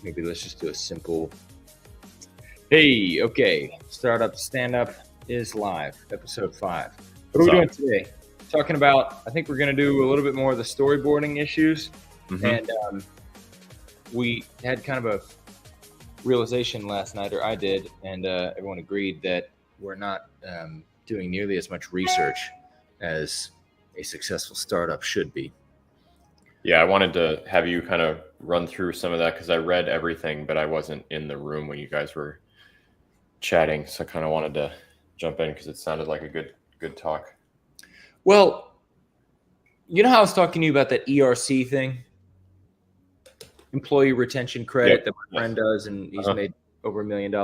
maybe let's just do a simple. Hey, okay. Startup Standup is live, episode 5. What are we doing today? Talking about, I think we're going to do a little bit more of the storyboarding issues. And we had kind of a realization last night, or I did, and everyone agreed that we're not doing nearly as much research as a successful startup should be. Yeah, I wanted to have you kind of run through some of that because I read everything, but I wasn't in the room when you guys were chatting. So I kind of wanted to jump in because it sounded like a good talk. Well, you know how I was talking to you about that ERC thing? Employee retention credit that my friend does, and he's made over $1 million.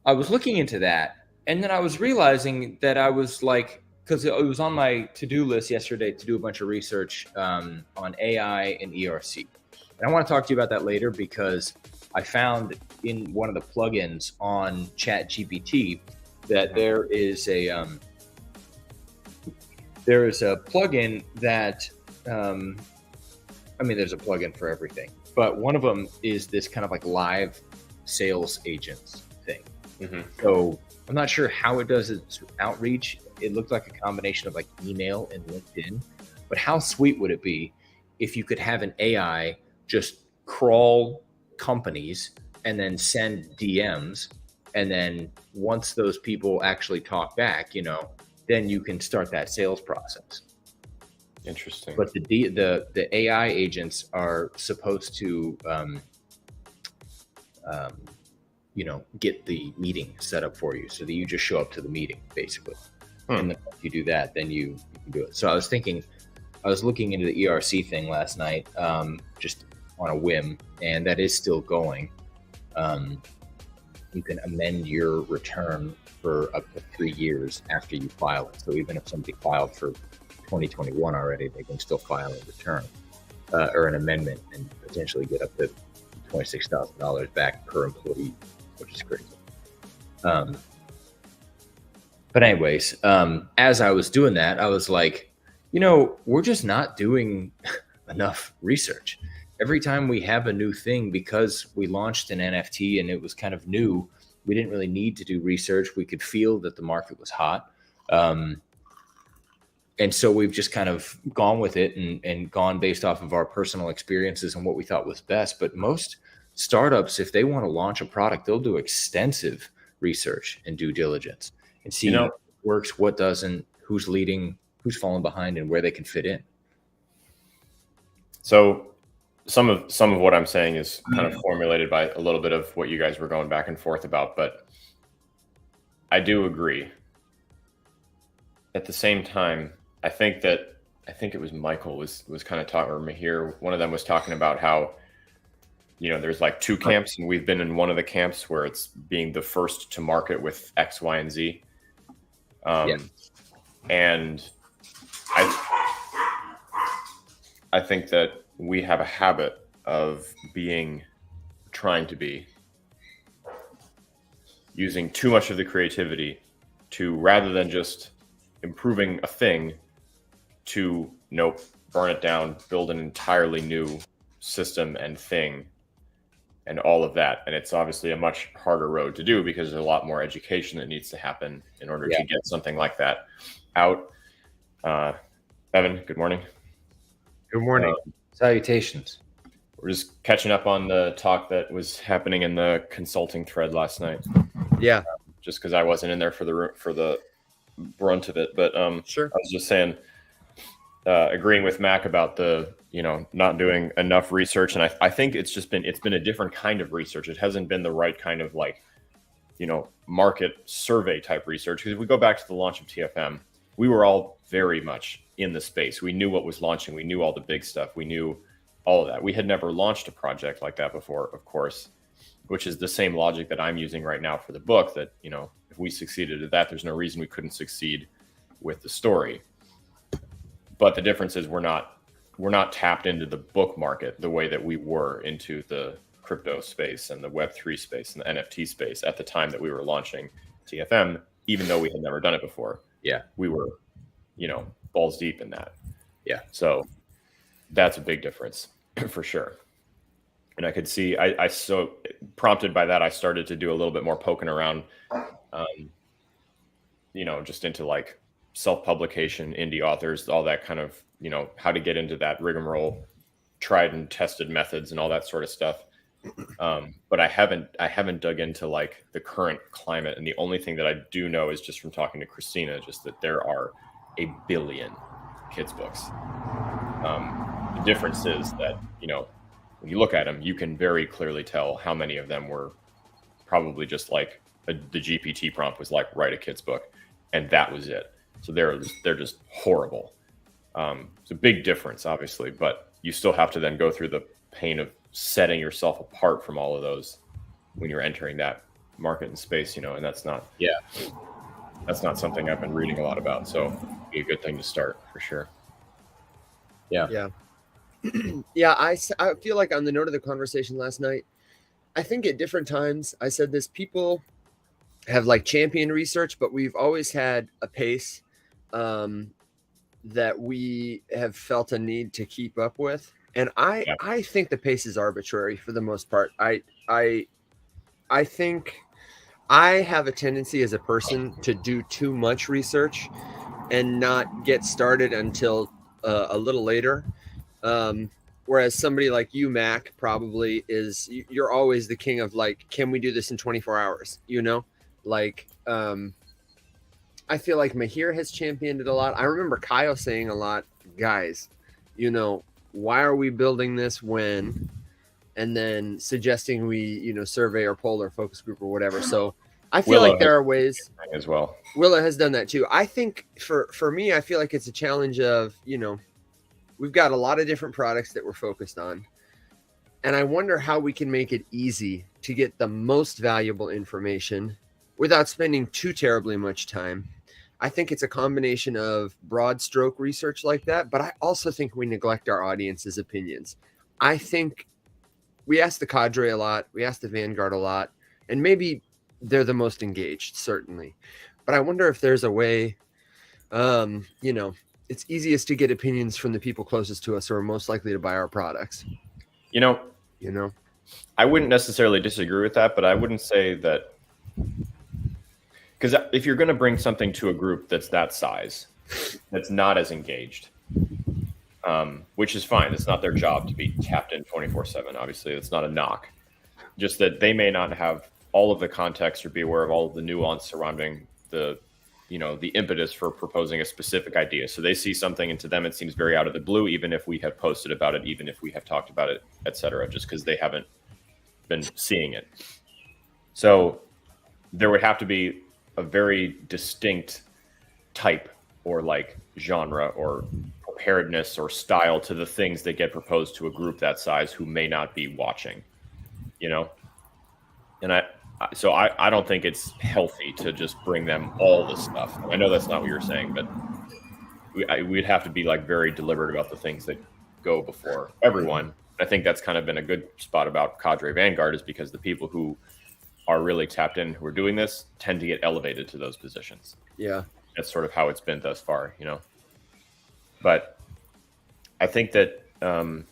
I was looking into that, and then I was realizing that I was like, because it was on my to-do list yesterday to do a bunch of research on AI and ERC. And I want to talk to you about that later because I found in one of the plugins on ChatGPT that there is a plugin that, there's a plugin for everything, but one of them is this kind of like live sales agents thing. So I'm not sure how it does its outreach. It looked like a combination of like email and LinkedIn, but how sweet would it be if you could have an AI just crawl companies and then send DMs, and then once those people actually talk back, then you can start that sales process. Interesting. But the AI agents are supposed to get the meeting set up for you so that you just show up to the meeting basically. And then if you do that, then you can do it. So I was looking into the ERC thing last night, just on a whim, and that is still going. You can amend your return for up to 3 years after you file it. So even if somebody filed for 2021 already, they can still file a return or an amendment and potentially get up to $26,000 back per employee, which is crazy. But anyways, as I was doing that, I was like, we're just not doing enough research. Every time we have a new thing, because we launched an NFT and it was kind of new, we didn't really need to do research. We could feel that the market was hot. And so we've just kind of gone with it and gone based off of our personal experiences and what we thought was best. But most startups, if they want to launch a product, they'll do extensive research and due diligence and see what works, what doesn't, who's leading, who's falling behind, and where they can fit in. So some of what I'm saying is kind of formulated by a little bit of what you guys were going back and forth about, but I do agree. At the same time, I think it was Michael was kind of talking, or Mihir, one of them was talking about how, there's like two camps, and we've been in one of the camps where it's being the first to market with X, Y, and Z. And I think that we have a habit of trying to be using too much of the creativity to, rather than just improving a thing, to burn it down, build an entirely new system and thing and all of that. And it's obviously a much harder road to do because there's a lot more education that needs to happen in order to get something like that out. Evan, good morning. Good morning. Salutations. We're just catching up on the talk that was happening in the consulting thread last night. Yeah. Just because I wasn't in there for the brunt of it, but sure. I was just saying, agreeing with Mac about the not doing enough research, and I think it's been a different kind of research. It hasn't been the right kind of market survey type research. Because if we go back to the launch of TFM, we were all very much in the space. We knew what was launching. We knew all the big stuff. We knew all of that. We had never launched a project like that before, of course, which is the same logic that I'm using right now for the book, that, if we succeeded at that, there's no reason we couldn't succeed with the story. But the difference is we're not tapped into the book market the way that we were into the crypto space and the Web3 space and the NFT space at the time that we were launching TFM, even though we had never done it before. Yeah. We were, balls deep in that. Yeah. So that's a big difference for sure. And I could see, I so prompted by that, I started to do a little bit more poking around, just into like self-publication, indie authors, all that kind of, how to get into that rigmarole, tried and tested methods and all that sort of stuff. But I haven't dug into like the current climate. And the only thing that I do know is just from talking to Christina, just that there are a billion kids books. The difference is that, when you look at them, you can very clearly tell how many of them were probably just like the GPT prompt was like, write a kid's book. And that was it. So they're just horrible. It's a big difference, obviously, but you still have to then go through the pain of setting yourself apart from all of those when you're entering that market and space, and that's not something I've been reading a lot about. So it'd be a good thing to start for sure. Yeah. Yeah. I feel like on the note of the conversation last night, I think at different times I said this, people have like championed research, but we've always had a pace that we have felt a need to keep up with. And I think the pace is arbitrary for the most part. I think I have a tendency as a person to do too much research and not get started until a little later. Whereas somebody like you, Mac, probably you're always the king of like, can we do this in 24 hours? Like, I feel like Mihir has championed it a lot. I remember Kyle saying a lot, guys, why are we building this when, and then suggesting we, survey or poll or focus group or whatever. So I feel like there are ways as well. Willa has done that too. I think for me, I feel like it's a challenge of, we've got a lot of different products that we're focused on. And I wonder how we can make it easy to get the most valuable information without spending too terribly much time. I think it's a combination of broad stroke research like that, but I also think we neglect our audience's opinions. I think we ask the cadre a lot, we ask the Vanguard a lot, and maybe they're the most engaged, certainly. But I wonder if there's a way, it's easiest to get opinions from the people closest to us who are most likely to buy our products. I wouldn't necessarily disagree with that, but I wouldn't say that, because if you're going to bring something to a group that's that size, that's not as engaged, which is fine. It's not their job to be tapped in 24/7. Obviously, it's not a knock. Just that they may not have all of the context or be aware of all of the nuance surrounding the impetus for proposing a specific idea. So they see something and to them it seems very out of the blue, even if we have posted about it, even if we have talked about it, etc., just because they haven't been seeing it. So there would have to be a very distinct type or like genre or preparedness or style to the things that get proposed to a group that size who may not be watching, and I don't think it's healthy to just bring them all the stuff. I know that's not what you're saying, but we'd have to be like very deliberate about the things that go before everyone. I think that's kind of been a good spot about Cadre Vanguard, is because the people who are really tapped in, who are doing this, tend to get elevated to those positions. Yeah. That's sort of how it's been thus far, But I think that, I don't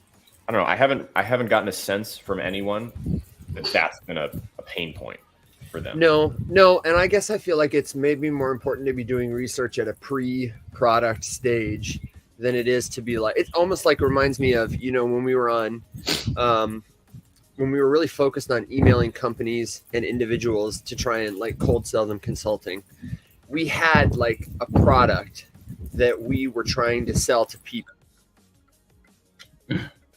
know, I haven't gotten a sense from anyone that that's been a pain point for them. No. And I guess I feel like it's maybe more important to be doing research at a pre-product stage than it is to be like, it's almost like reminds me of, when we were on, when we were really focused on emailing companies and individuals to try and like cold sell them consulting, we had like a product that we were trying to sell to people.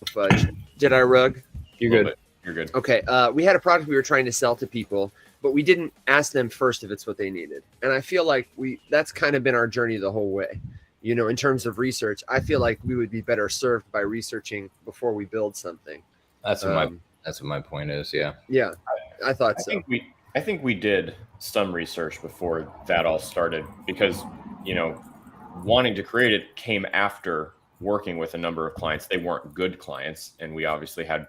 Fudge. Did I rug? You're good. You're good. Okay. We had a product we were trying to sell to people, but we didn't ask them first if it's what they needed. And I feel like that's kind of been our journey the whole way. In terms of research, I feel like we would be better served by researching before we build something. That's what my point is. Yeah. Yeah. I thought so. I think we did some research before that all started, because, wanting to create it came after working with a number of clients. They weren't good clients. And we obviously had,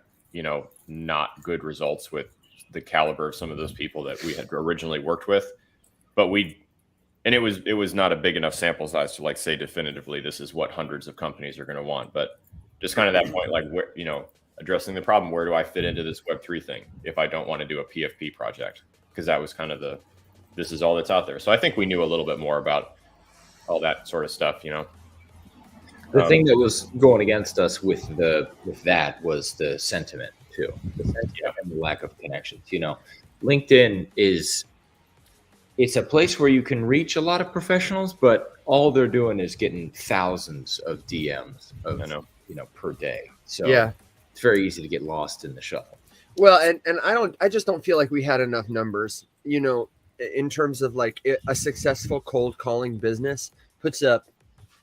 not good results with the caliber of some of those people that we had originally worked with. But it was not a big enough sample size to like say definitively this is what hundreds of companies are going to want. But just kind of that point, like where, addressing the problem. Where do I fit into this Web3 thing if I don't want to do a PFP project? Because that was kind of this is all that's out there. So I think we knew a little bit more about all that sort of stuff, you know. The thing that was going against us with that was the sentiment too, the sentiment and the lack of connections. You know, LinkedIn it's a place where you can reach a lot of professionals, but all they're doing is getting thousands of DMs per day. So it's very easy to get lost in the shuffle. Well, and I just don't feel like we had enough numbers, you know, in terms of like a successful cold calling business puts up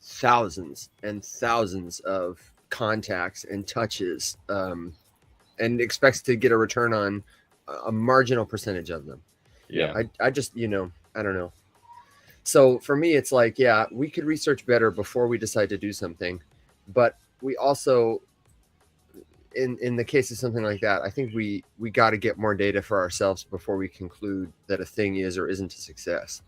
thousands and thousands of contacts and touches, and expects to get a return on a marginal percentage of them. Yeah. I just, you know, I don't know. So for me, it's like, yeah, we could research better before we decide to do something, but we also, in the case of something like that, I think we got to get more data for ourselves before we conclude that a thing is or isn't a success.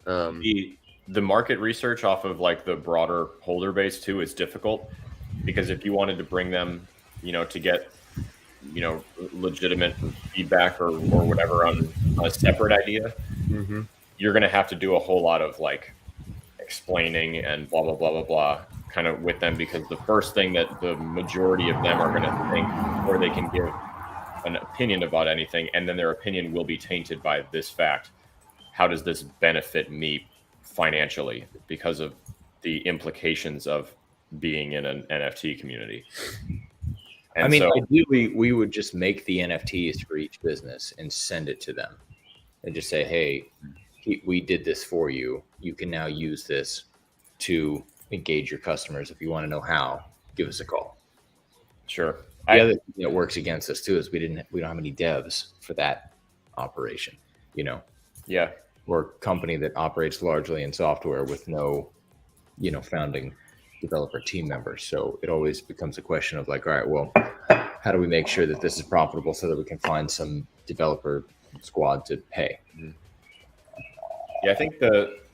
The market research off of like the broader holder base too is difficult, because if you wanted to bring them, you know, to get, you know, legitimate feedback or whatever on a separate idea, you're going to have to do a whole lot of like explaining and blah, blah, blah, blah, blah, kind of with them, because the first thing that the majority of them are going to think, or they can give an opinion about anything, and then their opinion will be tainted by this fact. How does this benefit me financially because of the implications of being in an NFT community? And I mean, ideally, we would just make the NFTs for each business and send it to them and just say, hey, we did this for you. You can now use this to engage your customers. If you want to know how, give us a call. Sure. The other thing that works against us too is we don't have any devs for that operation, you know? Yeah. We're a company that operates largely in software with no, you know, founding developer team members. So it always becomes a question of like, all right, well, how do we make sure that this is profitable so that we can find some developer squad to pay? Yeah, I think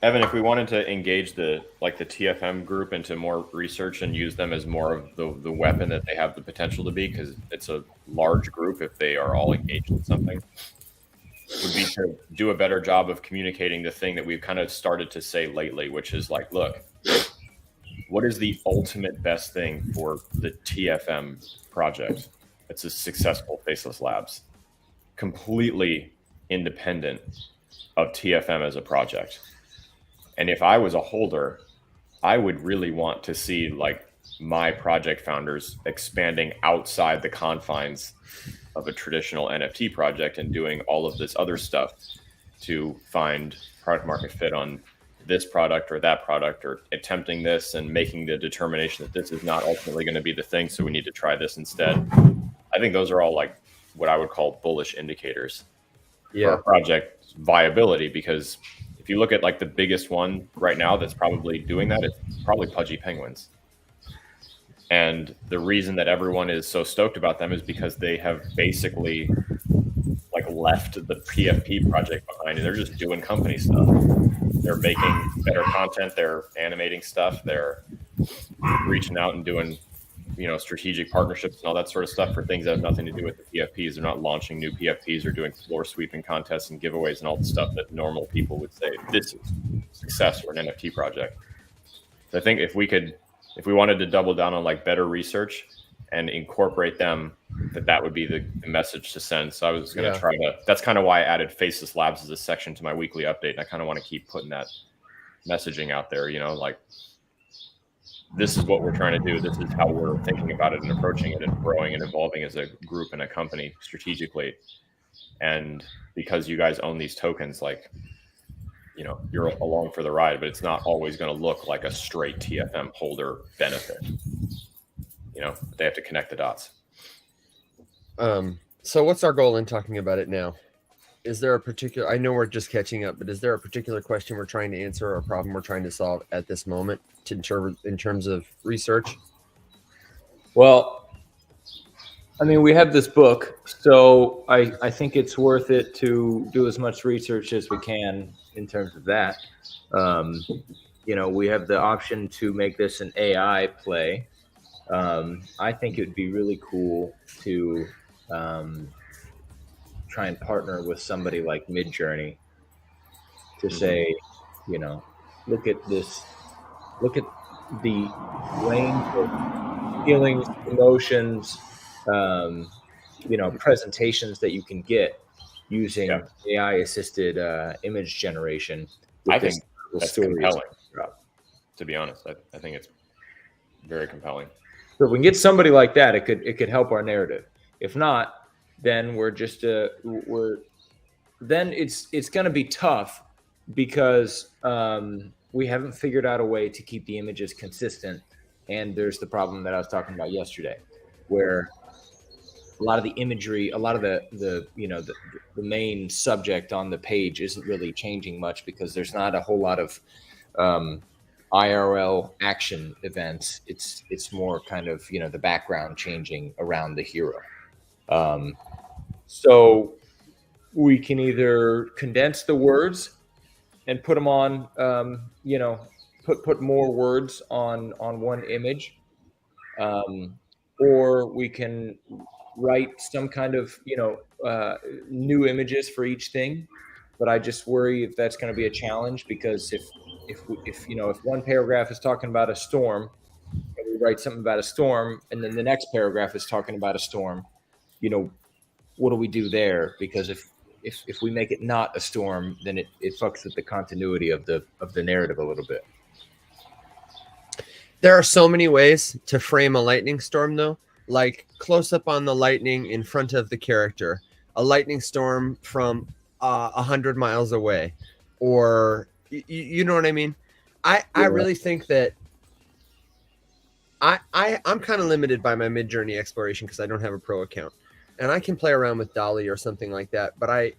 Evan, if we wanted to engage the TFM group into more research and use them as more of the weapon that they have the potential to be, because it's a large group if they are all engaged in something, would be to do a better job of communicating the thing that we've kind of started to say lately, which is like, look, what is the ultimate best thing for the TFM project? It's a successful Faceless Labs, completely independent of TFM as a project. And if I was a holder, I would really want to see like my project founders expanding outside the confines of a traditional NFT project and doing all of this other stuff to find product market fit on this product or that product, or attempting this and making the determination that this is not ultimately going to be the thing, so we need to try this instead. I think those are all like what I would call bullish indicators for a project viability, because if you look at like the biggest one right now that's probably doing that, it's probably Pudgy Penguins. And the reason that everyone is so stoked about them is because they have basically like left the PFP project behind, and they're just doing company stuff. They're making better content, they're animating stuff, they're reaching out and doing, you know, strategic partnerships and all that sort of stuff for things that have nothing to do with the PFPs. They're not launching new PFPs or doing floor sweeping contests and giveaways and all the stuff that normal people would say this is success for an NFT project. So I think if we wanted to double down on like better research and incorporate them, that would be the message to send. So I was going to try to, that's kind of why I added Faceless Labs as a section to my weekly update. And I kind of want to keep putting that messaging out there, you know, like, this is what we're trying to do. This is how we're thinking about it and approaching it and growing and evolving as a group and a company strategically. And because you guys own these tokens, like, you know, you're along for the ride, but it's not always going to look like a straight TFM holder benefit. You know, they have to connect the dots. So what's our goal in talking about it now? Is there a particular, I know we're just catching up, but is there a particular question we're trying to answer or a problem we're trying to solve at this moment in terms of research? Well, I mean, we have this book, so I think it's worth it to do as much research as we can in terms of that. You know, we have the option to make this an AI play, I think it would be really cool to try and partner with somebody like Midjourney to say, you know, look at this, look at the range of feelings, emotions, presentations that you can get using AI assisted image generation. I think that's compelling, to be honest. I think it's very compelling. So if we can get somebody like that, it could help our narrative. If not, then we're just then it's going to be tough because we haven't figured out a way to keep the images consistent. And there's the problem that I was talking about yesterday, where a lot of the imagery, a lot of the main subject on the page isn't really changing much because there's not a whole lot of IRL action events. It's more kind of the background changing around the hero. So we can either condense the words and put them on, put more words on one image, or we can write some kind of new images for each thing. But I just worry if that's going to be a challenge, because if one paragraph is talking about a storm and we write something about a storm and then the next paragraph is talking about a storm, what do we do there? Because if we make it not a storm, then it fucks with the continuity of the narrative a little bit. There are so many ways to frame a lightning storm, though, like close up on the lightning in front of the character, a lightning storm from 100 miles away, or you know what I mean? I really think that I'm kind of limited by my Midjourney exploration because I don't have a pro account, and I can play around with Dolly or something like that. But I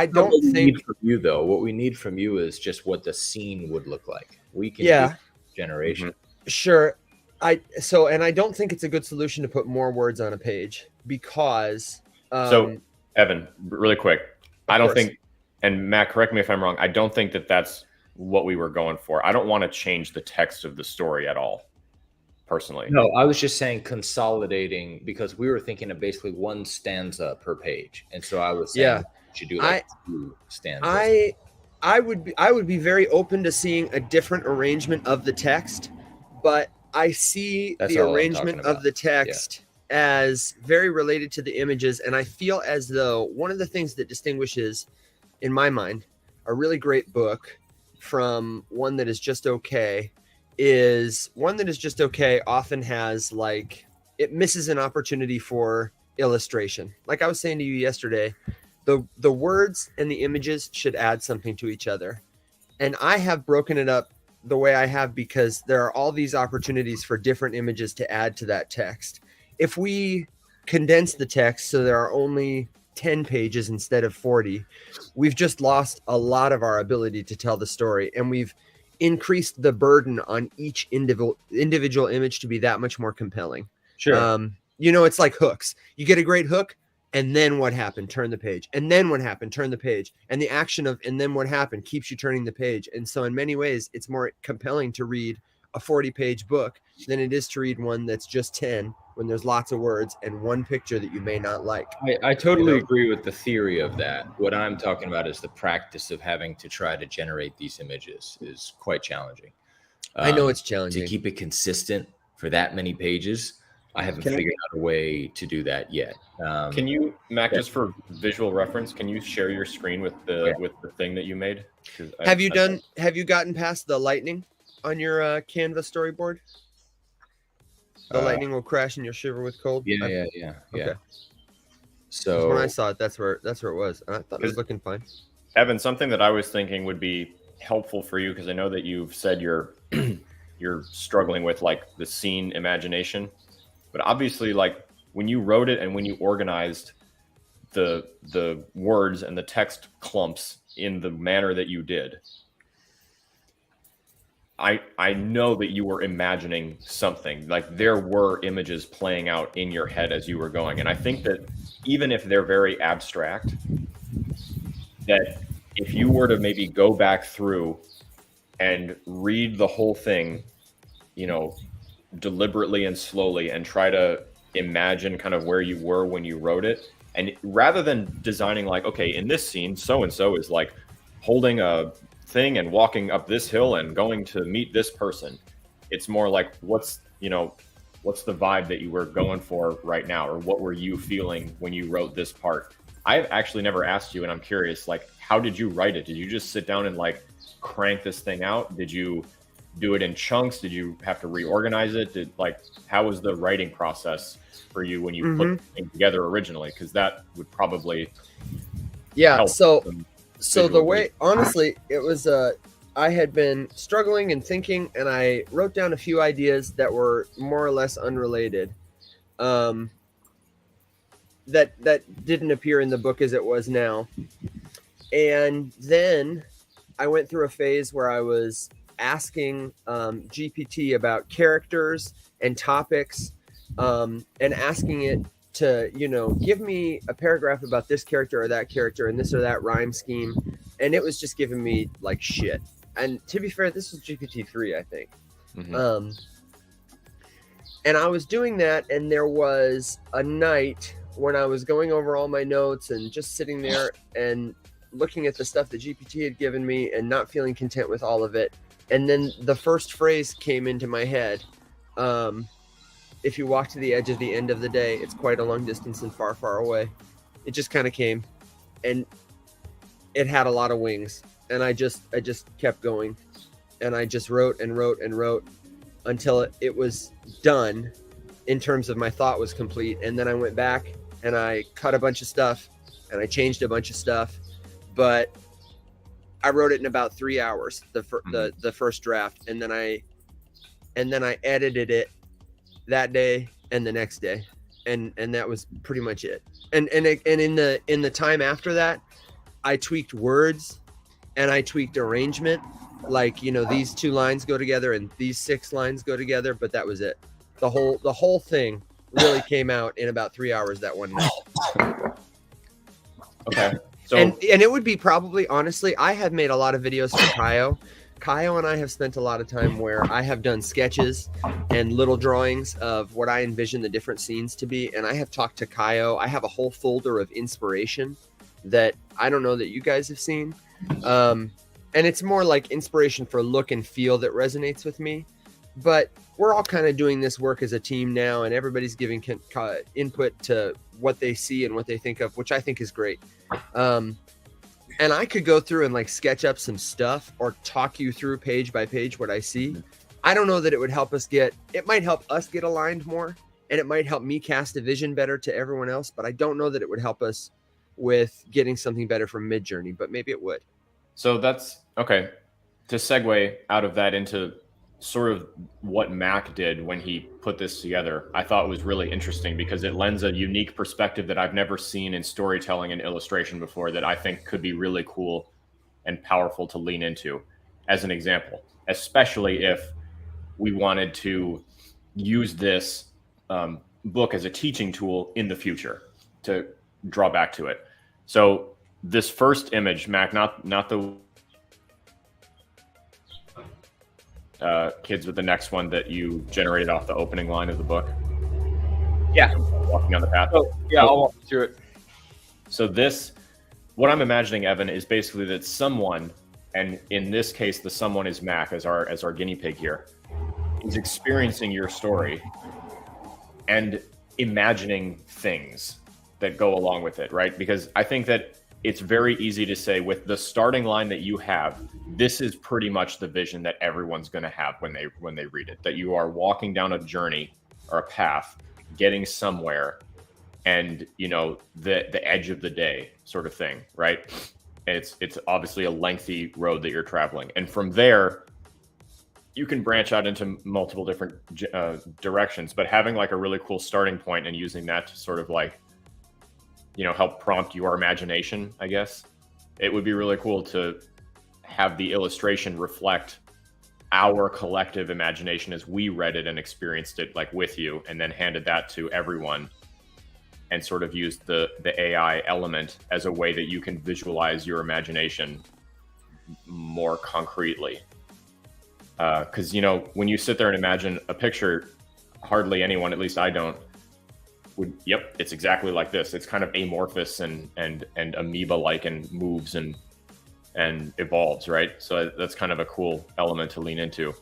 don't think from you though. What we need from you is just what the scene would look like. We can do generation. Sure. I don't think it's a good solution to put more words on a page because so Evan, really quick, I don't think, and Matt, correct me if I'm wrong, I don't think that that's what we were going for. I don't want to change the text of the story at all, personally. No, I was just saying consolidating, because we were thinking of basically one stanza per page, and so I was saying we should do like 2 stanzas. I would be very open to seeing a different arrangement of the text, but I see the arrangement of the text as very related to the images, and I feel as though one of the things that distinguishes, in my mind, a really great book from one that is just okay is one that is just okay often has, like, it misses an opportunity for illustration. Like I was saying to you yesterday, the words and the images should add something to each other. And I have broken it up the way I have because there are all these opportunities for different images to add to that text. If we condense the text so there are only 10 pages instead of 40, we've just lost a lot of our ability to tell the story, and we've increased the burden on each individual image to be that much more compelling. Sure. It's like hooks. You get a great hook, and then what happened? Turn the page. And then what happened? Turn the page. And the action of and then what happened keeps you turning the page. And so in many ways, it's more compelling to read a 40-page book than it is to read one that's just 10 when there's lots of words and one picture that you may not like. I totally agree with the theory of that. What I'm talking about is the practice of having to try to generate these images is quite challenging. I know it's challenging. To keep it consistent for that many pages, I haven't figured out a way to do that yet. Can you, Mac, just for visual reference, can you share your screen with the thing that you made? Have you gotten past the lightning on your Canva storyboard? The lightning will crash and you'll shiver with cold. Yeah. Okay. So when I saw it, that's where it was. And I thought it was looking fine. Evan, something that I was thinking would be helpful for you, because I know that you've said you're struggling with like the scene imagination, but obviously, like when you wrote it and when you organized the words and the text clumps in the manner that you did, I know that you were imagining something. Like there were images playing out in your head as you were going. And I think that even if they're very abstract, that if you were to maybe go back through and read the whole thing, deliberately and slowly and try to imagine kind of where you were when you wrote it. And rather than designing like, okay, in this scene, so-and-so is like holding a thing and walking up this hill and going to meet this person. It's more like, what's the vibe that you were going for right now? Or what were you feeling when you wrote this part? I've actually never asked you, and I'm curious, like, how did you write it? Did you just sit down and like crank this thing out? Did you do it in chunks? Did you have to reorganize it? How was the writing process for you when you put it together originally? Because that would probably help. So the way, honestly, it was I had been struggling and thinking, and I wrote down a few ideas that were more or less unrelated. That didn't appear in the book as it was now. And then I went through a phase where I was asking GPT about characters and topics, and asking it to, give me a paragraph about this character or that character and this or that rhyme scheme. And it was just giving me like shit. And to be fair, this was GPT-3, I think. Mm-hmm. And I was doing that, and there was a night when I was going over all my notes and just sitting there and looking at the stuff that GPT had given me and not feeling content with all of it. And then the first phrase came into my head. If you walk to the edge of the end of the day, it's quite a long distance and far, far away. It just kind of came, and it had a lot of wings. And I just kept going, and I just wrote and wrote and wrote until it was done in terms of my thought was complete. And then I went back and I cut a bunch of stuff and I changed a bunch of stuff, but I wrote it in about 3 hours, the first draft. And then I edited it that day and the next day. And that was pretty much it. And in the time after that, I tweaked words and I tweaked arrangement. Like, these 2 lines go together and these 6 lines go together, but that was it. The whole thing really came out in about 3 hours that one night. Okay. So and it would be probably, honestly, I have made a lot of videos for Kaio. Kaio and I have spent a lot of time where I have done sketches and little drawings of what I envision the different scenes to be. And I have talked to Kaio. I have a whole folder of inspiration that I don't know that you guys have seen. And it's more like inspiration for look and feel that resonates with me. But we're all kind of doing this work as a team now, and everybody's giving input to what they see and what they think of, which I think is great. And I could go through and like sketch up some stuff or talk you through page by page what I see. I don't know that it would help us it might help us get aligned more, and it might help me cast a vision better to everyone else, but I don't know that it would help us with getting something better from Midjourney, but maybe it would. So that's okay. To segue out of that into sort of what Mac did when he put this together, I thought was really interesting because it lends a unique perspective that I've never seen in storytelling and illustration before that I think could be really cool and powerful to lean into as an example, especially if we wanted to use this book as a teaching tool in the future to draw back to it. So this first image, Mac, not the kids with the next one that you generated off the opening line of the book. Yeah. Walking down the path. Oh, yeah, I'll walk you through it. So this, what I'm imagining, Evan, is basically that someone, and in this case, the someone is Mac as our guinea pig here, is experiencing your story and imagining things that go along with it, right? Because I think that it's very easy to say with the starting line that you have, this is pretty much the vision that everyone's going to have when they read it, that you are walking down a journey or a path, getting somewhere, and the edge of the day sort of thing, right? And it's obviously a lengthy road that you're traveling, and from there you can branch out into multiple different directions, but having like a really cool starting point and using that to sort of like help prompt your imagination, I guess. It would be really cool to have the illustration reflect our collective imagination as we read it and experienced it like with you, and then handed that to everyone and sort of used the AI element as a way that you can visualize your imagination more concretely. Because, when you sit there and imagine a picture, hardly anyone, at least I don't, would, yep, it's exactly like this. It's kind of amorphous and amoeba-like and moves and evolves, right? So that's kind of a cool element to lean into,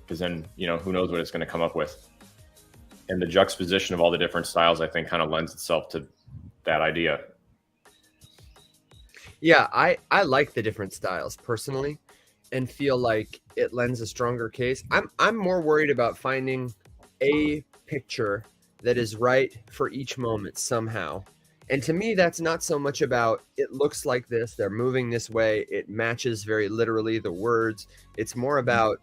because then, you know, who knows what it's going to come up with. And the juxtaposition of all the different styles, I think, kind of lends itself to that idea. Yeah, I like the different styles personally, and feel like it lends a stronger case. I'm more worried about finding a picture that is right for each moment somehow. And to me, that's not so much about it looks like this, they're moving this way, it matches very literally the words. It's more about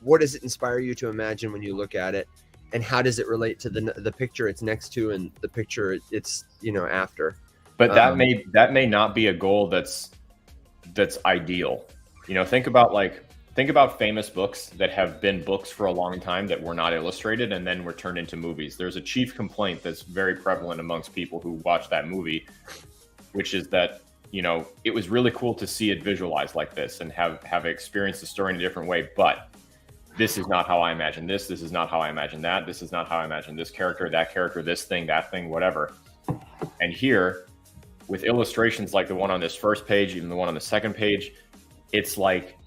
what does it inspire you to imagine when you look at it, and how does it relate to the picture it's next to and the picture it's, you know, after. But that may not be a goal that's ideal. You know, think about famous books that have been books for a long time that were not illustrated and then were turned into movies. There's a chief complaint that's very prevalent amongst people who watch that movie, which is that, you know, it was really cool to see it visualized like this and have experienced the story in a different way, but this is not how I imagine this. This is not how I imagine that. This is not how I imagine this character, that character, this thing, that thing, whatever. And here, with illustrations like the one on this first page, even the one on the second page, it's like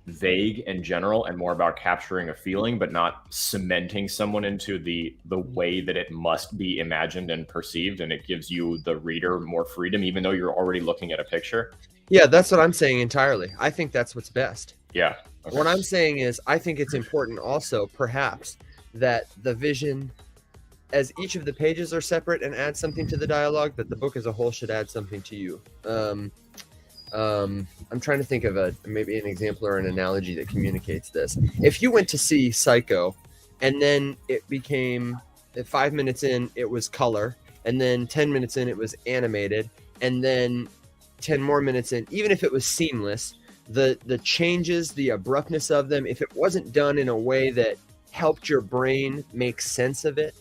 vague and general and more about capturing a feeling, but not cementing someone into the way that it must be imagined and perceived. And it gives you, the reader, more freedom, even though you're already looking at a picture. Yeah, that's what I'm saying entirely. I think that's what's best. Yeah. Okay. What I'm saying is, I think it's important also, perhaps, that the vision, as each of the pages are separate and add something to the dialogue, that the book as a whole should add something to you. I'm trying to think of maybe an example or an analogy that communicates this. If you went to see Psycho, and then it became, 5 minutes in, it was color, and then 10 minutes in, it was animated, and then 10 more minutes in, even if it was seamless, the changes, the abruptness of them, if it wasn't done in a way that helped your brain make sense of it,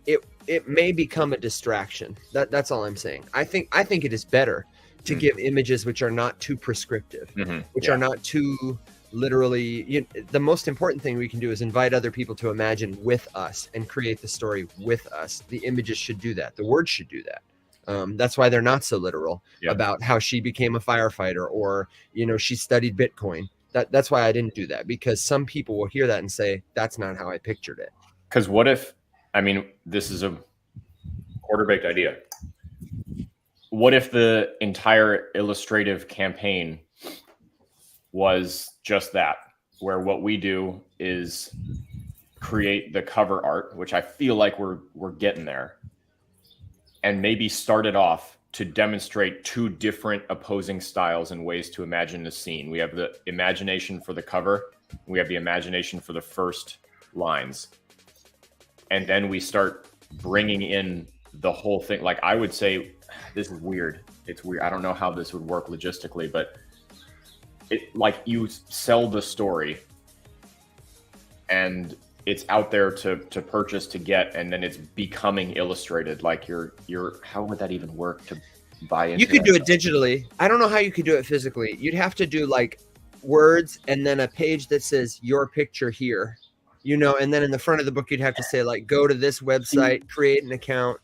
it may become a distraction. That's all I'm saying. I think it is better to give images which are not too prescriptive, which are not too literally. The most important thing we can do is invite other people to imagine with us and create the story with us. The images should do that. The words should do that. That's why they're not so literal about how she became a firefighter, or, you know, she studied Bitcoin. That's why I didn't do that, because some people will hear that and say, that's not how I pictured it. Because what if, I mean, this is a quarter-baked idea. What if the entire illustrative campaign was just that, where what we do is create the cover art, which I feel like we're getting there, and maybe start it off to demonstrate two different opposing styles and ways to imagine a scene. We have the imagination for the cover, we have the imagination for the first lines, and then we start bringing in the whole thing. Like, I would say, this is weird. It's weird. I don't know how this would work logistically, but like, you sell the story and it's out there to purchase, to get, and then it's becoming illustrated. Like, you're how would that even work to buy into? You could that? do it digitally. I don't know how you could do it physically. You'd have to do like words and then a page that says your picture here, you know, and then in the front of the book, you'd have to say, like, go to this website, create an account,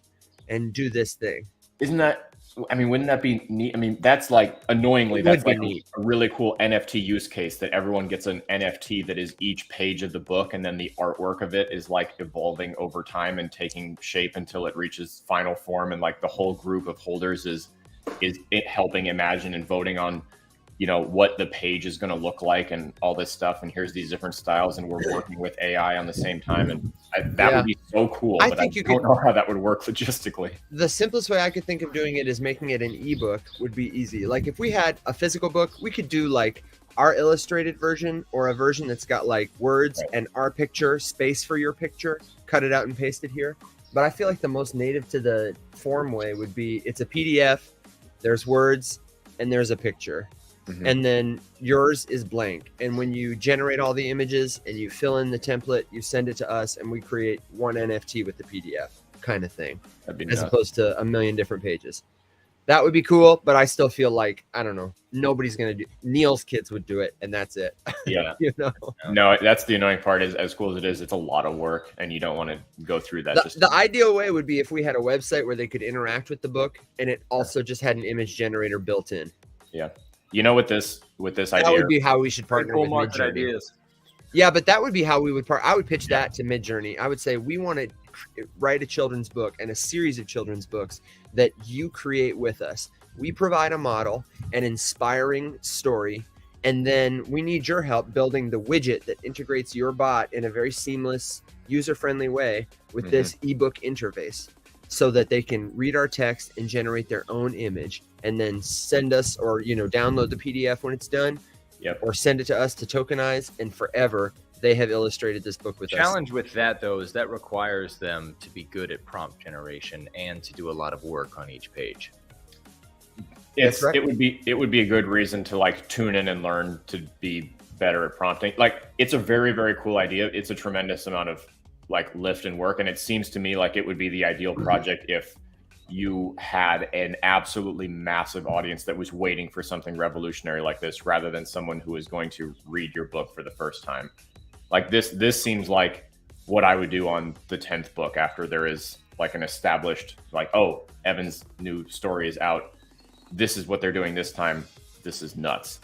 and do this thing. Isn't that, I mean, wouldn't that be neat? I mean, that's like, annoyingly, that's like a really cool NFT use case, that everyone gets an NFT that is each page of the book, and then the artwork of it is like evolving over time and taking shape until it reaches final form, and like the whole group of holders is it helping imagine and voting on, you know, what the page is going to look like and all this stuff. And here's these different styles, and we're working with AI on the same time. And that would be so cool. But I don't know how that would work logistically. The simplest way I could think of doing it is making it an ebook would be easy. Like, if we had a physical book, we could do like our illustrated version, or a version that's got like words and our picture, space for your picture, cut it out and paste it here. But I feel like the most native to the form way would be, it's a PDF, there's words, and there's a picture. And then yours is blank. And when you generate all the images and you fill in the template, you send it to us, and we create one NFT with the PDF kind of thing, as opposed to a million different pages. That would be cool, but I still feel like, I don't know, nobody's going to do, Neil's kids would do it, and that's it. Yeah. You know? No, that's the annoying part is, as cool as it is, it's a lot of work, and you don't want to go through that. The ideal way would be if we had a website where they could interact with the book, and it also just had an image generator built in. Yeah. You know, with this idea, that would be how we should partner with Midjourney. Ideas. Yeah, but that would be how we would I would pitch that to Midjourney. I would say we want to write a children's book and a series of children's books that you create with us. We provide a model, an inspiring story, and then we need your help building the widget that integrates your bot in a very seamless, user-friendly way with this ebook interface, so that they can read our text and generate their own image, and then send us, or download the PDF when it's done, or send it to us to tokenize, and forever they have illustrated this book with us. Challenge with that, though, is that requires them to be good at prompt generation and to do a lot of work on each page. It would be a good reason to like tune in and learn to be better at prompting. Like, it's a very, very cool idea. It's a tremendous amount of like lift and work, and it seems to me like it would be the ideal project if you had an absolutely massive audience that was waiting for something revolutionary like this, rather than someone who is going to read your book for the first time. Like this seems like what I would do on the 10th book, after there is like an established, like, oh, Evan's new story is out. This is what they're doing this time. This is nuts.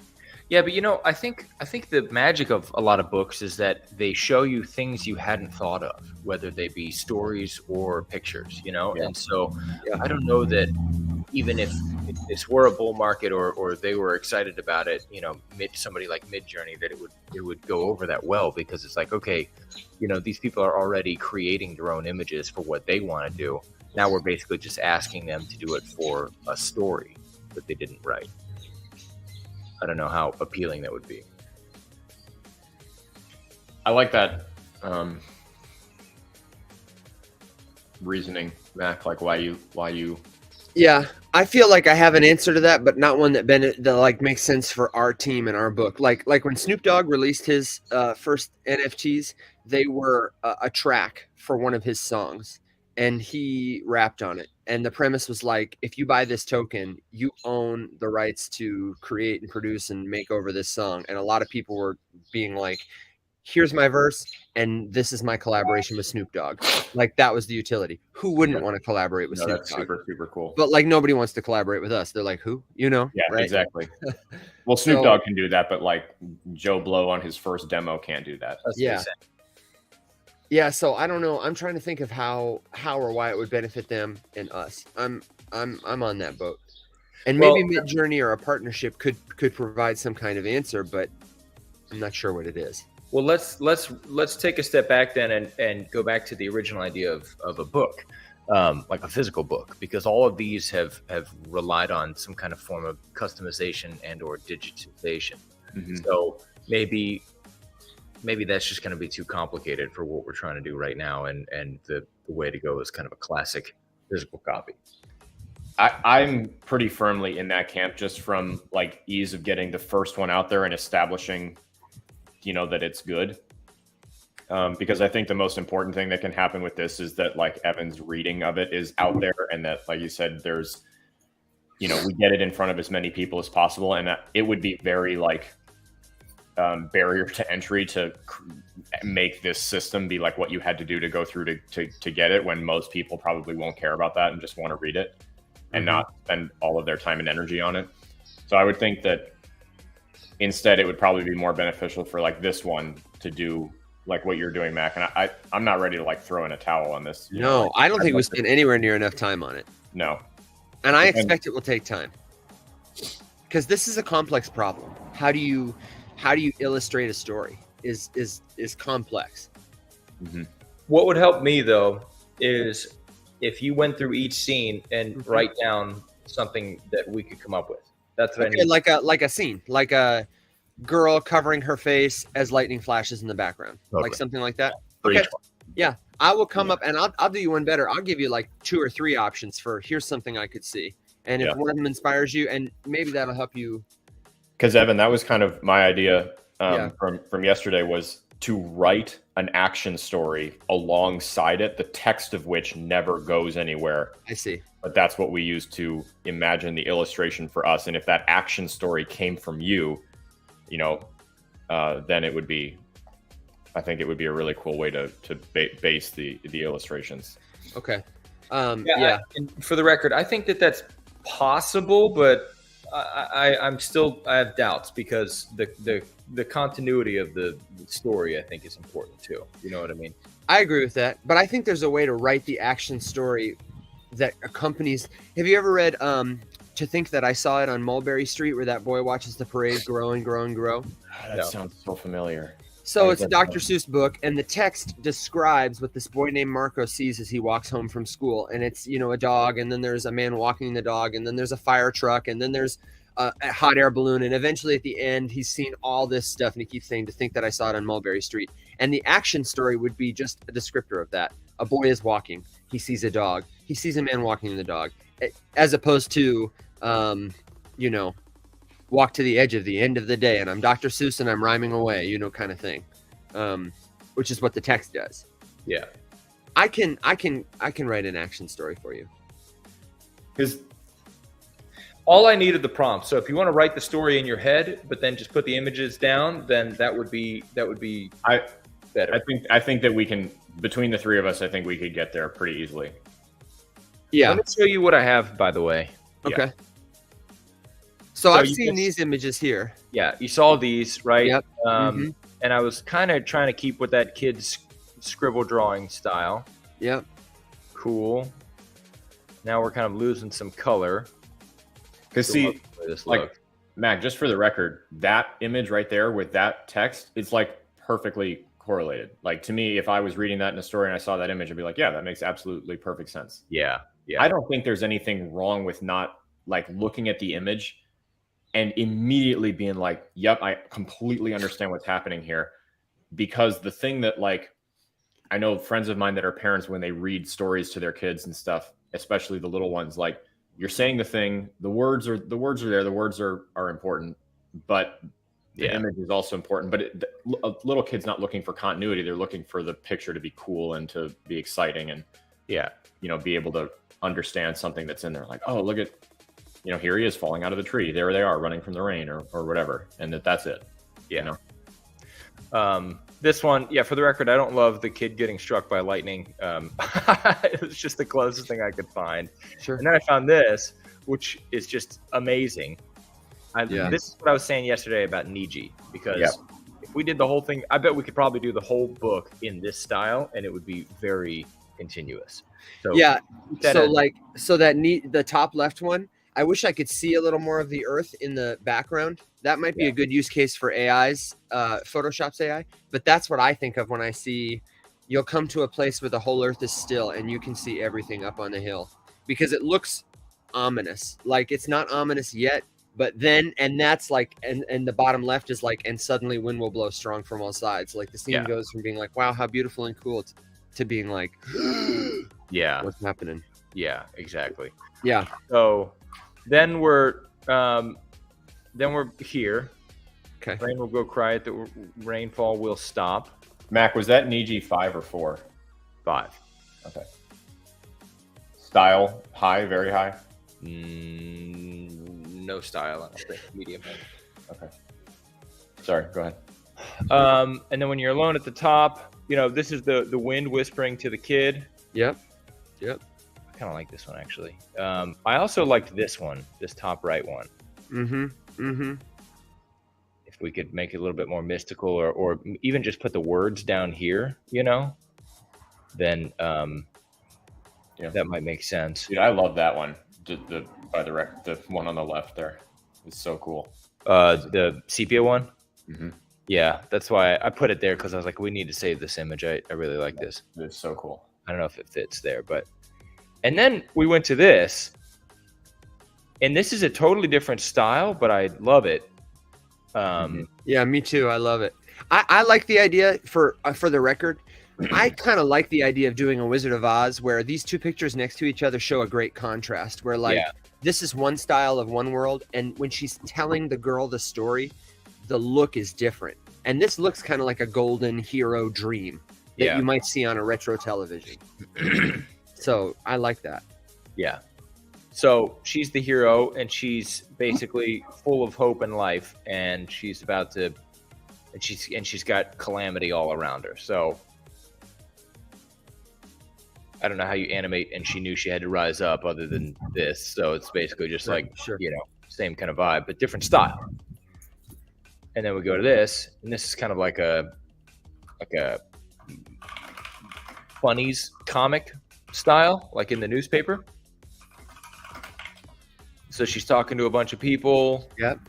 Yeah, but I think the magic of a lot of books is that they show you things you hadn't thought of, whether they be stories or pictures, And so I don't know that even if this were a bull market or they were excited about it, somebody like Midjourney, that it would go over that well, because it's like, okay, these people are already creating their own images for what they want to do. Now we're basically just asking them to do it for a story that they didn't write. I don't know how appealing that would be. I like that reasoning, Mac. Like why you. Yeah, I feel like I have an answer to that, but not one that like makes sense for our team and our book. Like when Snoop Dogg released his first NFTs, they were a track for one of his songs, and he rapped on it. And the premise was like, if you buy this token, you own the rights to create and produce and make over this song. And a lot of people were being like, here's my verse, and this is my collaboration with Snoop Dogg. Like, that was the utility. Who wouldn't want to collaborate with Snoop Dogg? Super, super cool. But like, nobody wants to collaborate with us. They're like, who? Yeah, right? Exactly. Well, Snoop Dogg can do that, but like Joe Blow on his first demo can't do that. Yeah, so I don't know. I'm trying to think of how or why it would benefit them and us. I'm on that boat. And maybe Midjourney or a partnership could provide some kind of answer, but I'm not sure what it is. Well, let's take a step back then and go back to the original idea of a book, like a physical book, because all of these have relied on some kind of form of customization and or digitization. Mm-hmm. So maybe that's just going to be too complicated for what we're trying to do right now, and the way to go is kind of a classic physical copy. I'm pretty firmly in that camp, just from like ease of getting the first one out there and establishing, that it's good. Because I think the most important thing that can happen with this is that like Evan's reading of it is out there, and that, like you said, there's, we get it in front of as many people as possible, and that it would be very like barrier to entry to make this system be like what you had to do to go through to get it, when most people probably won't care about that and just want to read it and not spend all of their time and energy on it. So I would think that instead it would probably be more beneficial for like this one to do like what you're doing, Mac. And I'm not ready to like throw in a towel on this. No, I don't think we spent anywhere near enough time on it. No. And I expect it will take time, because this is a complex problem. How do you illustrate a story is complex. Mm-hmm. What would help me though is if you went through each scene and write down something that we could come up with. That's what I need. Like a scene, like a girl covering her face as lightning flashes in the background, like something like that. Okay. Yeah, I will come up and I'll do you one better. I'll give you like 2 or 3 options for here's something I could see, and if one of them inspires you, and maybe that'll help you. Because Evan, that was kind of my idea from yesterday, was to write an action story alongside it, the text of which never goes anywhere. I see. But that's what we use to imagine the illustration for us. And if that action story came from you, then it would be, I think it would be a really cool way to base the illustrations. Okay. And for the record, I think that's possible, but I have doubts because the continuity of the story, I think, is important too. You know what I mean? I agree with that, but I think there's a way to write the action story that accompanies. Have you ever read To Think That I Saw It on Mulberry Street, where that boy watches the parade grow and grow and grow? That sounds so familiar. So it's a Dr. Seuss book, and the text describes what this boy named Marco sees as he walks home from school. And it's, a dog, and then there's a man walking the dog, and then there's a fire truck, and then there's a hot air balloon. And eventually at the end, he's seen all this stuff, and he keeps saying, To think that I saw it on Mulberry Street. And the action story would be just a descriptor of that. A boy is walking. He sees a dog. He sees a man walking the dog, as opposed to, walk to the edge of the end of the day, and I'm Dr. Seuss and I'm rhyming away, kind of thing, which is what the text does. Yeah, I can write an action story for you. Because all I needed the prompt. So if you want to write the story in your head, but then just put the images down, then that would be better. I think that we can, between the three of us, I think we could get there pretty easily. Yeah. Let me show you what I have, by the way. Okay. Yeah. So I've seen these images here. Yeah, you saw these, right? Yep. And I was kind of trying to keep with that kid's scribble drawing style. Yep. Cool. Now we're kind of losing some color. Because Mac, just for the record, that image right there with that text, it's like perfectly correlated. Like, to me, if I was reading that in a story and I saw that image, I'd be like, yeah, that makes absolutely perfect sense. Yeah. I don't think there's anything wrong with not looking at the image and immediately being like, yep, I completely understand what's happening here. Because the thing that, I know friends of mine that are parents, when they read stories to their kids and stuff, especially the little ones, you're saying the thing, the words are there, the words are important, but the image is also important. But a little kid's not looking for continuity. They're looking for the picture to be cool and to be exciting and, be able to understand something that's in there. Like, oh, look at, here he is falling out of the tree. There they are running from the rain or whatever. And that's it. Yeah. This one, for the record, I don't love the kid getting struck by lightning. It was just the closest thing I could find. Sure. And then I found this, which is just amazing. This is what I was saying yesterday about Niji, because if we did the whole thing, I bet we could probably do the whole book in this style, and it would be very continuous. So the top left one, I wish I could see a little more of the earth in the background. That might be a good use case for AI's, Photoshop's AI. But that's what I think of when I see you'll come to a place where the whole earth is still and you can see everything up on the hill, because it looks ominous. Like, it's not ominous yet, but then, and that's and the bottom left is and suddenly wind will blow strong from all sides. Like, the scene goes from being wow, how beautiful and cool, to being what's happening? Yeah, exactly. Yeah. So then we're here. Okay. Rain will go quiet. The rainfall will stop. Mac, was that Niji 5 or 4? 5. Okay. Style, high, very high? No style, I don't think. Medium. Okay. Sorry, go ahead. And then when you're alone at the top, this is the wind whispering to the kid. Yep. I kind of like this one, actually. I also liked this one, this top right one. If we could make it a little bit more mystical, or even just put the words down here, then that might make sense. Dude, I love that one. The one on the left there is so cool. The sepia one? Mm-hmm. Yeah, that's why I put it there, because I was like, we need to save this image. I really like this. It's so cool. I don't know if it fits there, but... And then we went to this, and this is a totally different style, but I love it. Yeah, me too. I love it. I like the idea, for the record, I kind of like the idea of doing a Wizard of Oz where these two pictures next to each other show a great contrast, where this is one style of one world, and when she's telling the girl the story, the look is different. And this looks kind of like a golden hero dream that you might see on a retro television. So I like that. Yeah. So she's the hero, and she's basically full of hope in life, and she's about to, and she's got calamity all around her. So I don't know how you animate, and she knew she had to rise up other than this. So it's basically just like, you know, same kind of vibe, but different style. And then we go to this, and this is kind of like a funnies comic style, like in the newspaper. So she's talking to a bunch of people. Yep.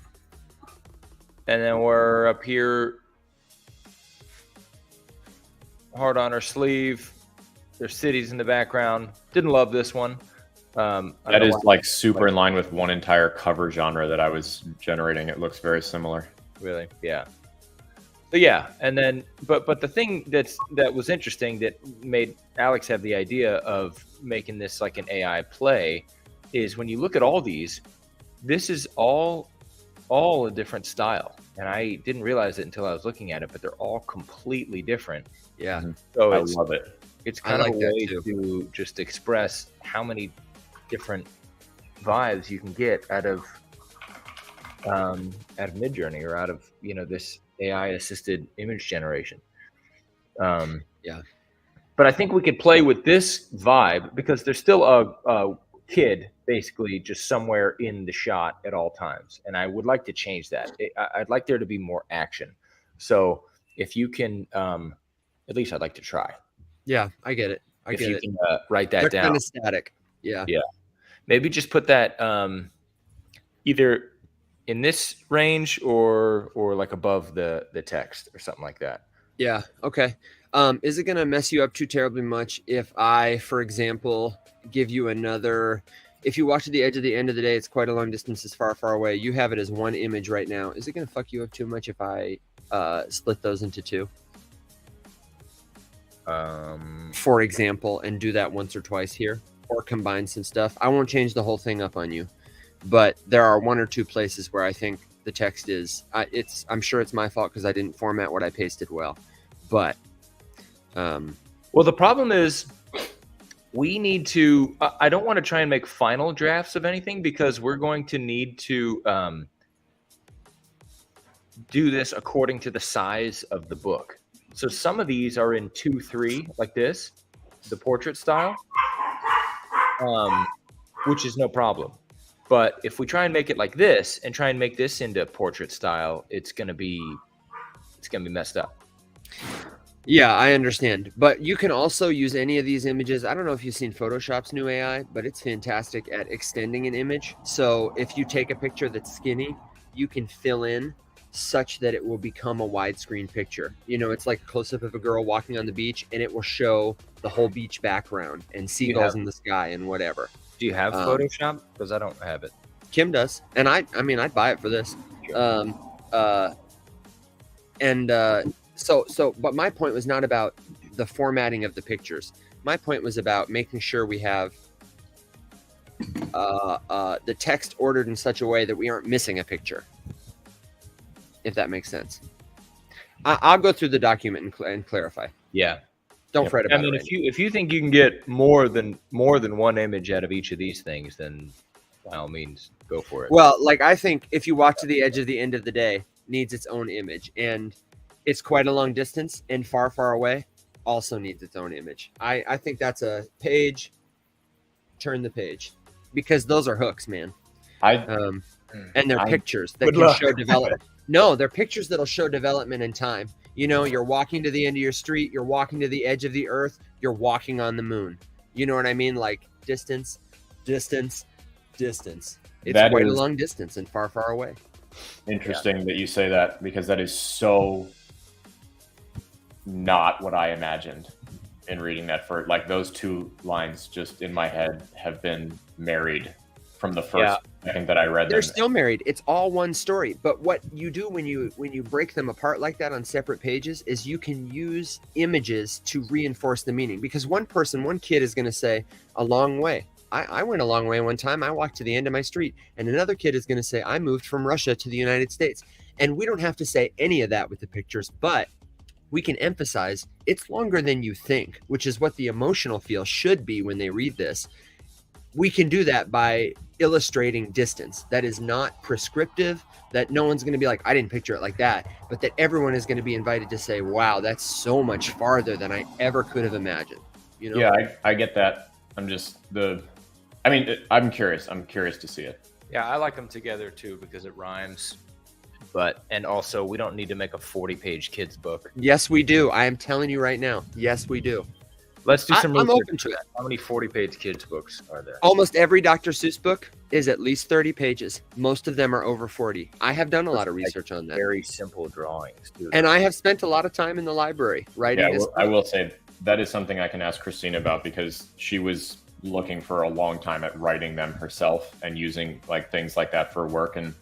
And then we're up here, heart on her sleeve. There's cities in the background. Didn't love this one. That is like super in line with one entire cover genre that I was generating. It looks very similar. Really? Yeah. But yeah, and then but the thing that was interesting that made Alex have the idea of making this like an AI play is when you look at all these, this is all a different style. And I didn't realize it until I was looking at it, but they're all completely different. Yeah. So I love it. It's kind of a way to just express how many different vibes you can get out of Midjourney or out of, you know, this AI assisted image generation. Yeah. But I think we could play with this vibe because there's still a kid basically just somewhere in the shot at all times. And I would like to change that. I'd like there to be more action. So if you can, at least I'd like to try. Yeah, I get it. If you can write that down. They're kind of static. Yeah. Yeah. Maybe just put that either in this range or like above the text or something like that. Yeah. Okay. Is it going to mess you up too terribly much if I, for example, give you another, if you walk to the edge of the end of the day, it's quite a long distance, it's far, far away. You have it as one image right now. Is it going to fuck you up too much if I split those into two? For example, and do that once or twice here, or combine some stuff. I won't change the whole thing up on you, but there are one or two places where I think the text is, I'm sure it's my fault because I didn't format what I pasted well, but well, the problem is we need to, I don't want to try and make final drafts of anything because we're going to need to do this according to the size of the book. So some of these are in 2:3 like this, the portrait style, which is no problem. But if we try and make it like this and try and make this into portrait style, it's gonna be messed up. Yeah, I understand. But you can also use any of these images. I don't know if you've seen Photoshop's new AI, but it's fantastic at extending an image. So if you take a picture that's skinny, you can fill in such that it will become a widescreen picture. You know, it's like a close-up of a girl walking on the beach, and it will show the whole beach background and seagulls in the sky and whatever. Do you have Photoshop? Because I don't have it. Kim does, and I mean, I'd buy it for this. Sure. So, but my point was not about the formatting of the pictures. My point was about making sure we have the text ordered in such a way that we aren't missing a picture. If that makes sense. I'll go through the document and clarify. Yeah. Don't fret about it. I mean, if you think you can get more than one image out of each of these things, then by all means, go for it. Well, like I think if you walk to the edge of the end of the day, needs its own image, and it's quite a long distance, and far, far away also needs its own image. I think that's a page. Turn the page, because those are hooks, man. And they're pictures that can show development. No, they're pictures that'll show development in time. You know, you're walking to the end of your street, you're walking to the edge of the earth, you're walking on the moon. You know what I mean? Like distance, distance, distance. It's quite a long distance and far, far away. Interesting that you say that, because that is so not what I imagined in reading that. For like those two lines just in my head have been married from the first second that I read them. They're still married. It's all one story. But what you do when you break them apart like that on separate pages is you can use images to reinforce the meaning. Because one kid is going to say a long way. I went a long way one time. I walked to the end of my street. And another kid is going to say, I moved from Russia to the United States. And we don't have to say any of that with the pictures, but we can emphasize it's longer than you think, which is what the emotional feel should be when they read this. We can do that by illustrating distance that is not prescriptive, that no one's going to be like, I didn't picture it like that, but that everyone is going to be invited to say, wow, that's so much farther than I ever could have imagined. You know? Yeah, I get that. I'm curious. I'm curious to see it. Yeah, I like them together too because it rhymes. And also we don't need to make a 40-page kids book. Yes, we do. I am telling you right now. Yes, we do. Let's do some research. I'm open to it. How many 40-page kids books are there? Almost every Dr. Seuss book is at least 30 pages. Most of them are over 40. I have done a lot of research on that. Very simple drawings, dude. And I have spent a lot of time in the library writing this. I will say that is something I can ask Christina about because she was looking for a long time at writing them herself and using like things like that for work and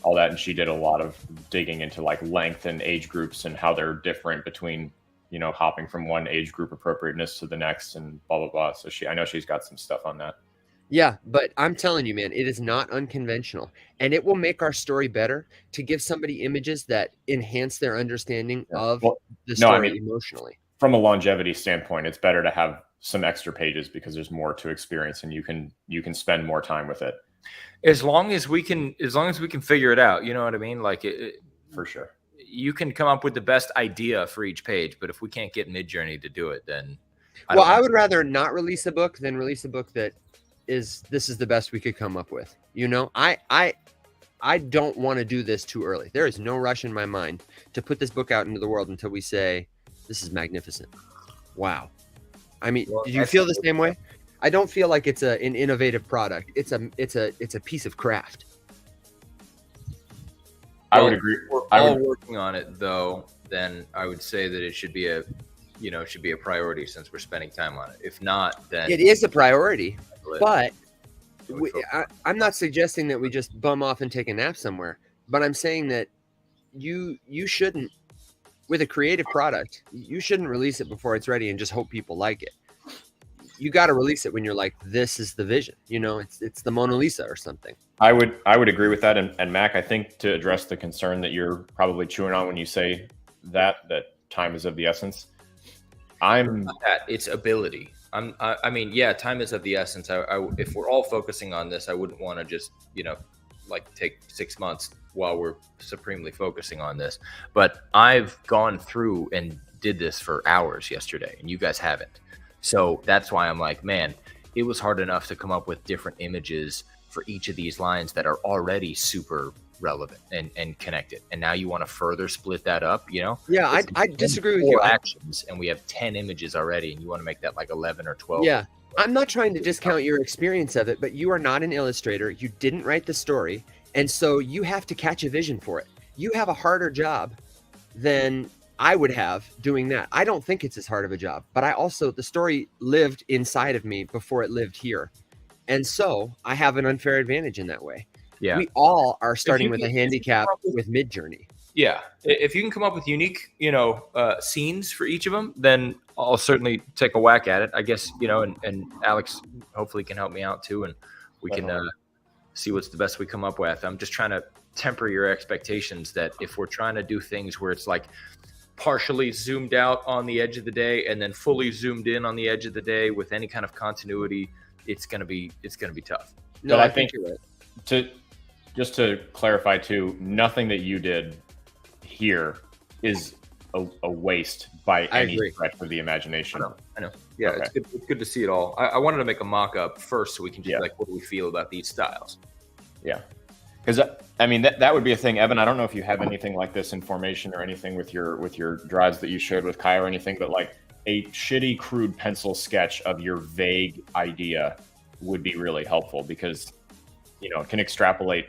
all that. And she did a lot of digging into like length and age groups and how they're different between, you know, hopping from one age group appropriateness to the next and blah, blah, blah. So I know she's got some stuff on that. Yeah, but I'm telling you, man, it is not unconventional. And it will make our story better to give somebody images that enhance their understanding of the story emotionally. From a longevity standpoint, it's better to have some extra pages because there's more to experience and you can spend more time with it. As long as we can figure it out, you know what I mean? Like for sure. You can come up with the best idea for each page, but if we can't get Midjourney to do it, then I would rather not release a book than release a book that is the best we could come up with. You know, I don't want to do this too early. There is no rush in my mind to put this book out into the world until we say this is magnificent. Wow. I mean, did you feel the same way? I don't feel like it's an innovative product. It's a piece of craft. I would agree. We're all working on it, though. Then I would say that it should be a priority since we're spending time on it. If not, then it is a priority. But I'm not suggesting that we just bum off and take a nap somewhere. But I'm saying that you shouldn't, with a creative product, you shouldn't release it before it's ready and just hope people like it. You got to release it when you're like, this is the vision. You know, it's the Mona Lisa or something. I would agree with that. And Mac, I think to address the concern that you're probably chewing on when you say that time is of the essence. It's ability. I mean, yeah, time is of the essence. If we're all focusing on this, I wouldn't want to just, like take 6 months while we're supremely focusing on this. But I've gone through and did this for hours yesterday, and you guys haven't. So that's why I'm like, man, it was hard enough to come up with different images for each of these lines that are already super relevant and connected. And now you want to further split that up, you know? Yeah, I disagree with you. Actions, and we have 10 images already, and you want to make that like 11 or 12. Yeah, I'm not trying to discount your experience of it, but you are not an illustrator. You didn't write the story. And so you have to catch a vision for it. You have a harder job than I would have doing that. I don't think it's as hard of a job, but the story lived inside of me before it lived here. And so I have an unfair advantage in that way. Yeah. We all are starting with a handicap with Midjourney. Yeah. If you can come up with unique, scenes for each of them, then I'll certainly take a whack at it, I guess, and Alex hopefully can help me out too. And we can see what's the best we come up with. I'm just trying to temper your expectations that if we're trying to do things where it's like partially zoomed out on the edge of the day and then fully zoomed in on the edge of the day with any kind of continuity, it's going to be tough. No, but I think you're right. Just to clarify too, nothing that you did here is a waste by any stretch of the imagination. I know. Yeah, okay. It's good to see it all. I wanted to make a mock-up first so we can just what do we feel about these styles? Yeah. Because I mean that would be a thing, Evan. I don't know if you have anything like this in formation or anything with your drives that you shared with Kai or anything, but like a shitty, crude pencil sketch of your vague idea would be really helpful because it can extrapolate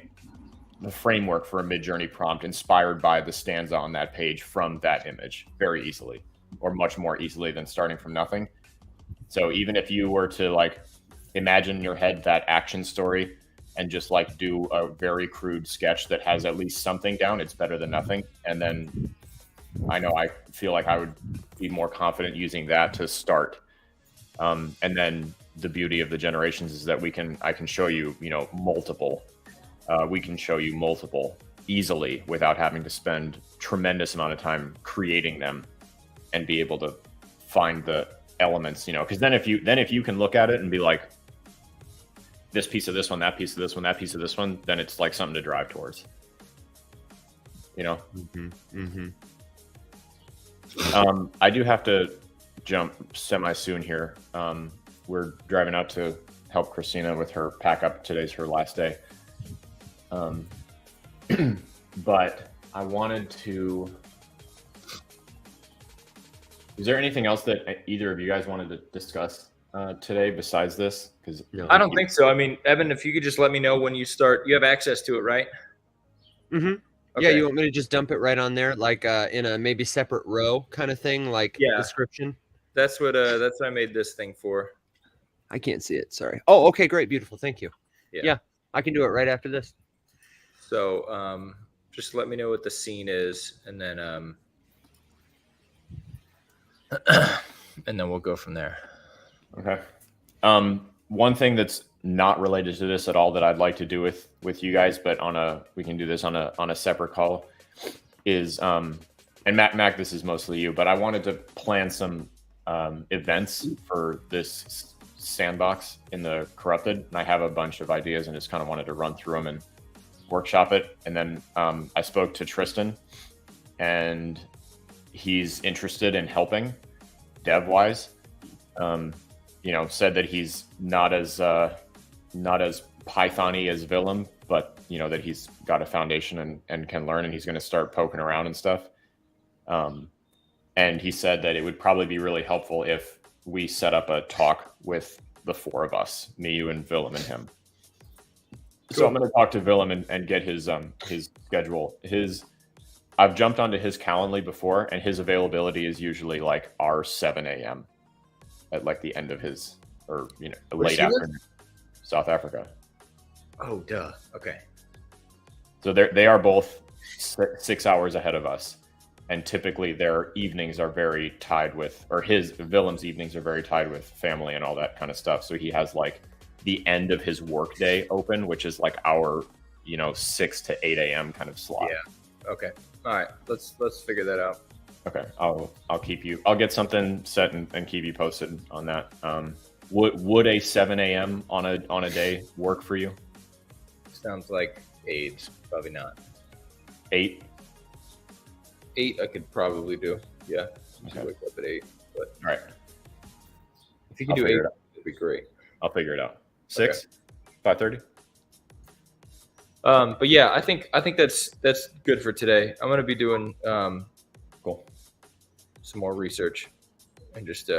the framework for a Midjourney prompt inspired by the stanza on that page from that image very easily, or much more easily than starting from nothing. So even if you were to like imagine in your head that action story and just like do a very crude sketch that has at least something down, it's better than nothing. And then I feel like I would be more confident using that to start. And then the beauty of the generations is that I can show you, multiple. We can show you multiple easily without having to spend tremendous amount of time creating them and be able to find the elements, because then if you can look at it and be like, this piece of this one, that piece of this one, that piece of this one, then it's like something to drive towards, I do have to jump semi soon here. We're driving out to help Christina with her pack up. Today's her last day. But I wanted to, is there anything else that either of you guys wanted to discuss today besides this? Because I don't think so. I mean, Evan, if you could just let me know when you start, you have access to it, right? Mm-hmm. Okay. Yeah, you want me to just dump it right on there, like in a maybe separate row kind of thing, like description? That's what I made this thing for. I can't see it. Sorry. Oh, okay, great, beautiful. Thank you. Yeah, I can do it right after this. So just let me know what the scene is, and then and then we'll go from there. Okay. One thing that's not related to this at all that I'd like to do with you guys, but we can do this on a separate call, is and Mac, this is mostly you, but I wanted to plan some events for this sandbox in the Corrupted, and I have a bunch of ideas and just kind of wanted to run through them and workshop it. And then I spoke to Tristan, and he's interested in helping dev wise. Said that he's not as Python-y as Willem, but that he's got a foundation and can learn, and he's going to start poking around and stuff. And he said that it would probably be really helpful if we set up a talk with the four of us, me, you, and Willem and him. Cool. So I'm going to talk to Willem and get his schedule. I've jumped onto his Calendly before, and his availability is usually like our 7 a.m. at like the end of his, or late afternoon. South Africa. Oh, duh. Okay. So they are both 6 hours ahead of us, and typically their evenings are very tied with, or Willem's evenings are very tied with family and all that kind of stuff. So he has like the end of his workday open, which is like our 6 to 8 a.m. kind of slot. Yeah. Okay. All right. Let's figure that out. Okay. I'll get something set and keep you posted on that. Would a 7 a.m. on a day work for you? Sounds like 8. Probably not. 8? 8 I could probably do. Yeah. Okay. Wake up at 8. But all right. If you can do 8, it'd be great. I'll figure it out. 6? Okay. 5:30? But yeah, I think that's good for today. I'm gonna be doing cool. some more research and just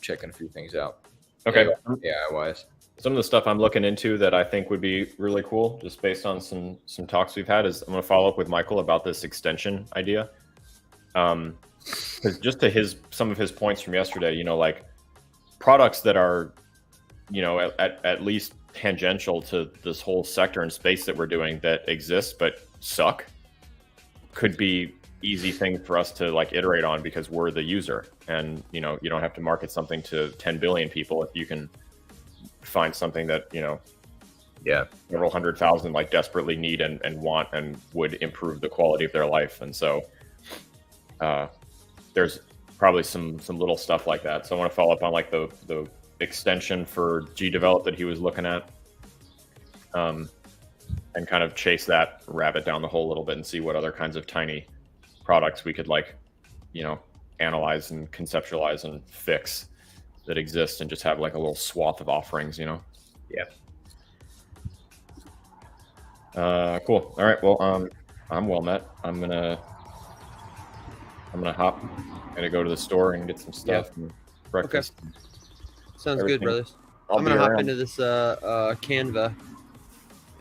checking a few things out. Okay. AI wise. Some of the stuff I'm looking into that I think would be really cool, just based on some talks we've had, is I'm going to follow up with Michael about this extension idea. Because just to some of his points from yesterday, like products that are, at least tangential to this whole sector and space that we're doing that exists but suck, could be easy things for us to like iterate on because we're the user, and you don't have to market something to 10 billion people if you can find something that several 100,000 like desperately need and want and would improve the quality of their life. And so there's probably some little stuff like that. So I want to follow up on like the extension for G-Develop that he was looking at, and kind of chase that rabbit down the hole a little bit and see what other kinds of tiny products we could analyze and conceptualize and fix that exist, and just have like a little swath of offerings. Yeah. Cool. All right. Well, I'm well met. I'm gonna hop. I'm gonna go to the store and get some stuff and breakfast. Okay. Sounds good, brothers. I'm gonna hop into this Canva,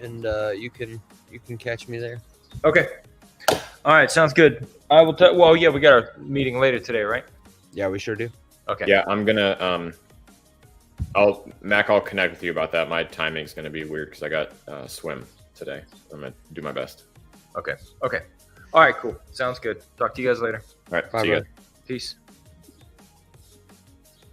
and you can catch me there. Okay. All right. Sounds good. I will. Well, yeah, we got our meeting later today, right? Yeah, we sure do. Okay. Yeah, I'm gonna I'll connect with you about that. My timing's gonna be weird because I got swim today. I'm gonna do my best. Okay. All right. Cool. Sounds good. Talk to you guys later. All right. Bye, see you bro. guys. Peace.